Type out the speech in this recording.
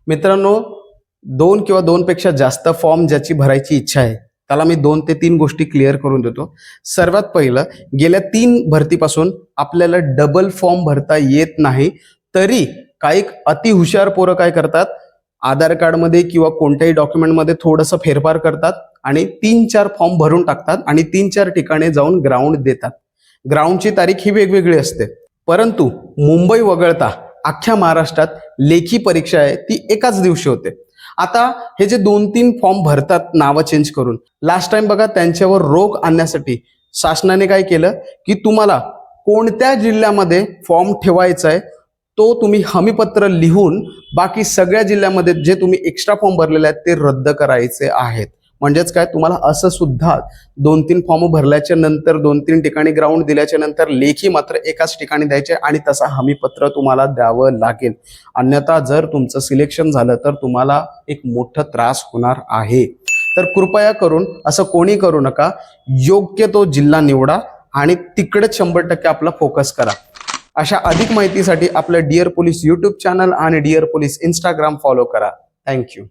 मित्रांनो, 2 किंवा 2 पेक्षा जास्त फॉर्म ज्याची भरायची इच्छा आहे त्याला मी 2 ते 3 गोष्टी क्लिअर करून देतो. सर्वात पहिलं, गेल्या 3 भरतीपासून आपल्याला डबल फॉर्म भरता येत नाही. तरी काही अति हुशार पोरं काय करतात, आधार कार्डमध्ये किंवा कोणत्याही डॉक्युमेंटमध्ये थोडंसं फेरफार करतात आणि 3-4 फॉर्म भरून टाकतात आणि 3-4 ठिकाणी जाऊन ग्राउंड देतात. ग्राउंडची तारीख ही वेगवेगळी असते, परंतु मुंबई वगळता अख्ख्या महाराष्ट्रात लेखी परीक्षा आहे ती एकाच दिवशी होते. आता हे जे 2-3 फॉर्म भरतात नावं चेंज करून, लास्ट टाइम बघा त्यांच्यावर रोख आणण्यासाठी शासनाने काय केलं की तुम्हाला कोणत्या जिल्ह्यामध्ये फॉर्म ठेवायचा आहे तो तुम्ही हमीपत्र लिहून बाकी सगळ्या जिल्ह्यामध्ये जे तुम्ही एक्स्ट्रा फॉर्म भरलेले आहेत ते रद्द करायचे आहेत. म्हणजेच काय, तुम्हाला असं सुद्धा 2-3 फॉर्म भरल्याच्या नंतर 2-3 ठिकाणी ग्राउंड दिल्याच्या नंतर लेखी मात्र एकाच ठिकाणी द्यायचे आणि तसा हमीपत्र तुम्हाला द्यावं लागेल. अन्यथा जर तुमचं सिलेक्शन झालं तर तुम्हाला एक मोठा त्रास होणार आहे. तर कृपया करून असं कोणी करू नका. योग्य तो जिल्हा निवडा आणि तिकडेच 100% आपला फोकस करा. अशा अधिक माहितीसाठी आपलं डिअर पोलीस यूट्यूब चॅनल आणि डिअर पोलीस इंस्टाग्राम फॉलो करा. थँक्यू.